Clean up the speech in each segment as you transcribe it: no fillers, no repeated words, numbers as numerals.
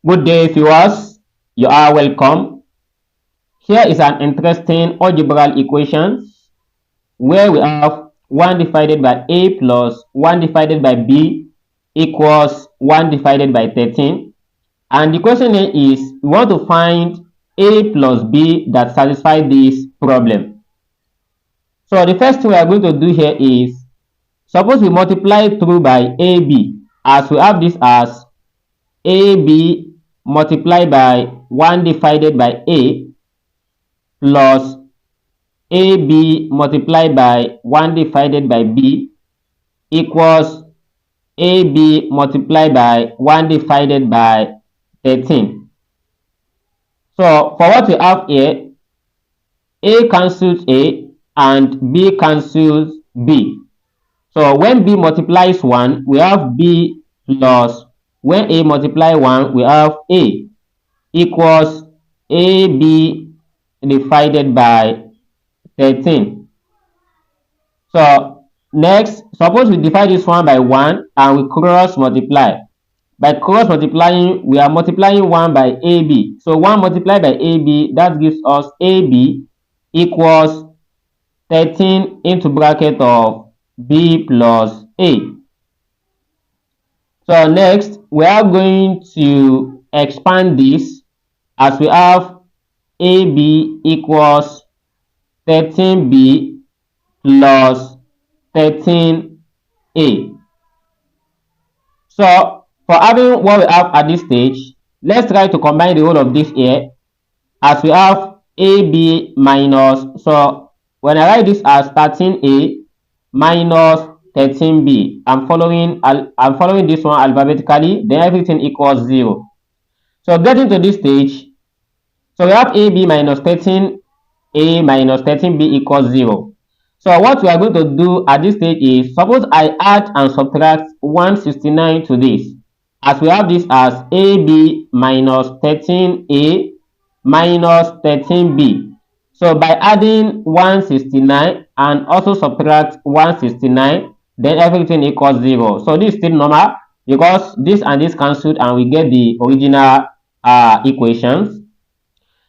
Good day, viewers. You are welcome. Here is an interesting algebral equation where we have 1 divided by a plus 1 divided by b equals 1 divided by 13. And the question is, we want to find a plus b that satisfy this problem. So the first thing we are going to do here is, suppose we multiply through by ab, as we have this as ab multiplied by 1 divided by a plus ab multiplied by 1 divided by b equals ab multiplied by 1 divided by 13. So for what we have here, a cancels a and b cancels b. So when b multiplies 1, we have b plus, when a multiply 1, we have a equals ab divided by 13. So next, suppose we divide this one by 1 and we cross multiply. By cross multiplying, we are multiplying 1 by ab. So 1 multiplied by ab, that gives us ab equals 13 into bracket of b plus a. So next, we are going to expand this as we have ab equals 13b plus 13a. So for having what we have at this stage, let's try to combine the whole of this here as we have ab minus, so when I write this as 13a minus 13b, I'm following this one alphabetically, then everything equals 0. So getting to this stage, so we have ab minus 13a minus 13b equals 0. So what we are going to do at this stage is, suppose I add and subtract 169 to this, as we have this as ab minus 13a minus 13b. So by adding 169 and also subtract 169, then everything equals 0. So this is still normal because this and this cancelled and we get the original equations.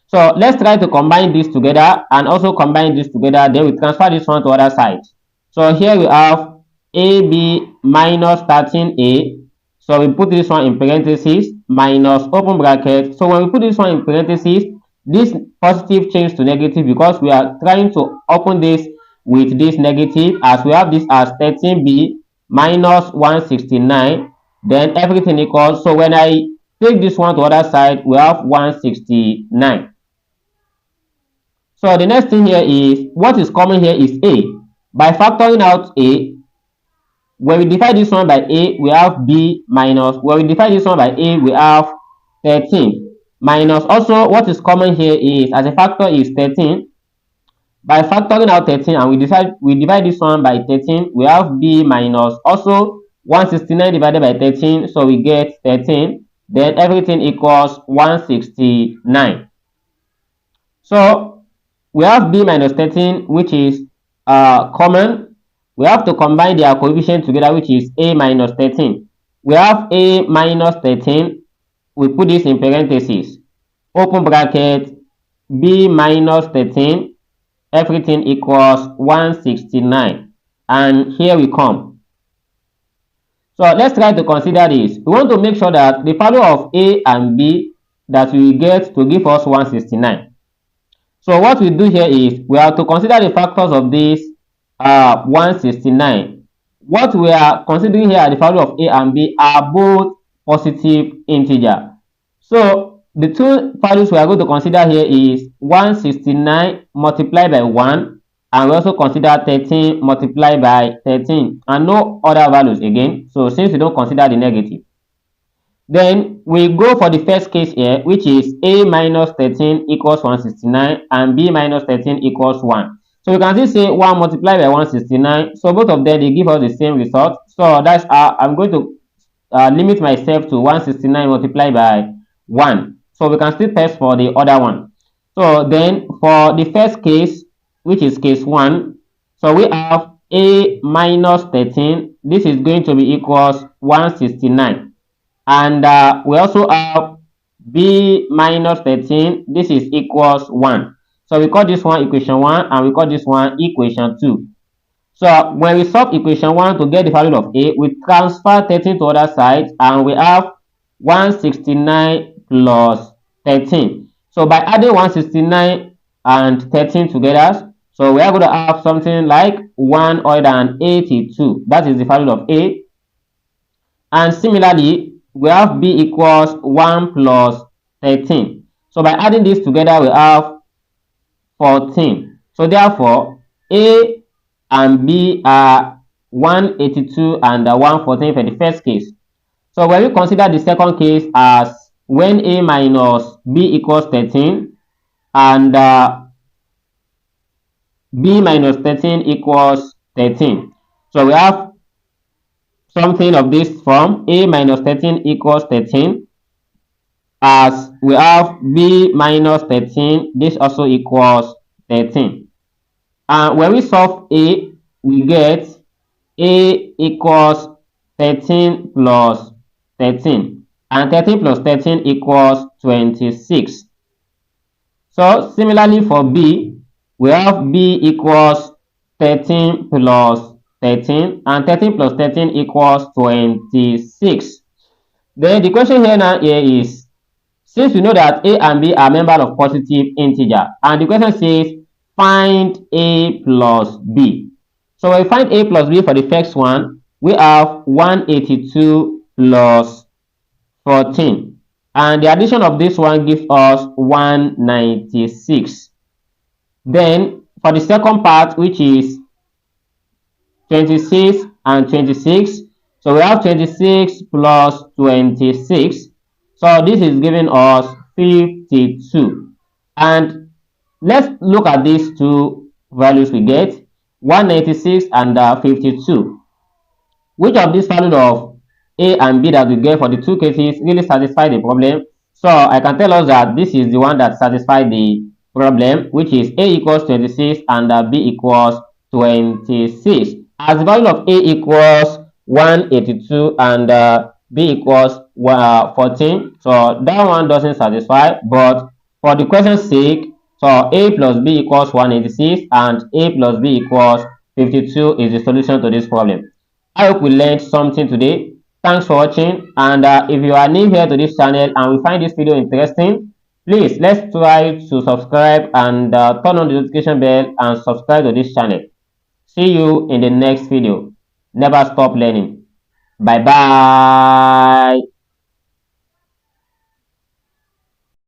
So let's try to combine this together and also combine this together. Then we transfer this one to other side. So here we have ab minus 13a. So we put this one in parentheses minus open bracket. So when we put this one in parentheses, this positive change to negative because we are trying to open this with this negative, as we have this as 13b minus 169, then everything equals, so when I take this one to other side, we have 169. So the next thing here is, what is common here is a. By factoring out a, when we divide this one by a, we have b minus, when we divide this one by a, we have 13 minus, also what is common here is, as a factor is 13. By factoring out 13 and we divide this one by 13, we have b minus, also 169 divided by 13, so we get 13, then everything equals 169. So we have b minus 13, which is common. We have to combine their coefficient together, which is a minus 13. We have a minus 13, we put this in parentheses, open bracket, b minus 13, everything equals 169, and here we come. So let's try to consider this. We want to make sure that the value of a and b that we get to give us 169. So what we do here is, we have to consider the factors of this 169. What we are considering here, the value of a and b are both positive integer. So the two values we are going to consider here is 169 multiplied by 1, and we also consider 13 multiplied by 13, and no other values again. So since we don't consider the negative, then we go for the first case here, which is a minus 13 equals 169 and b minus 13 equals 1. So we can still say 1 multiplied by 169. So both of them, they give us the same result. So that's how I'm going to limit myself to 169 multiplied by 1. So we can still test for the other one. So then for the first case, which is case 1, so we have a minus 13. This is going to be equals 169. And we also have b minus 13, this is equals 1. So we call this one equation 1 and we call this one equation 2. So when we solve equation 1 to get the value of a, we transfer 13 to other side and we have 169 plus 13. So by adding 169 and 13 together, so we are going to have something like 182. That is the value of a. And similarly, we have b equals 1 plus 13. So by adding this together, we have 14. So therefore, a and b are 182 and 114 for the first case. So when we consider the second case as when a minus b equals 13 and b minus 13 equals 13. So we have something of this form: a minus 13 equals 13, as we have b minus 13, this also equals 13. And when we solve a, we get a equals 13 plus 13, and 13 plus 13 equals 26. So similarly for b, we have b equals 13 plus 13, and 13 plus 13 equals 26. Then the question here now is, since we know that a and b are members of positive integer, and the question says find a plus b. So when we find a plus b for the first one, we have 182 plus 14. And the addition of this one gives us 196. Then for the second part, which is 26 and 26, so we have 26 plus 26. So this is giving us 52. And let's look at these two values we get, 196 and 52. Which of these values of a and b that we get for the two cases really satisfy the problem? So I can tell us that this is the one that satisfies the problem, which is a equals 26 and b equals 26. As the value of a equals 182 and b equals 14, so that one doesn't satisfy. But for the question's sake, so a plus b equals 186 and a plus b equals 52 is the solution to this problem. I hope we learned something today. Thanks for watching, and if you are new here to this channel and we find this video interesting, please let's try to subscribe and turn on the notification bell and subscribe to this channel. See you in the next video. Never stop learning. Bye bye.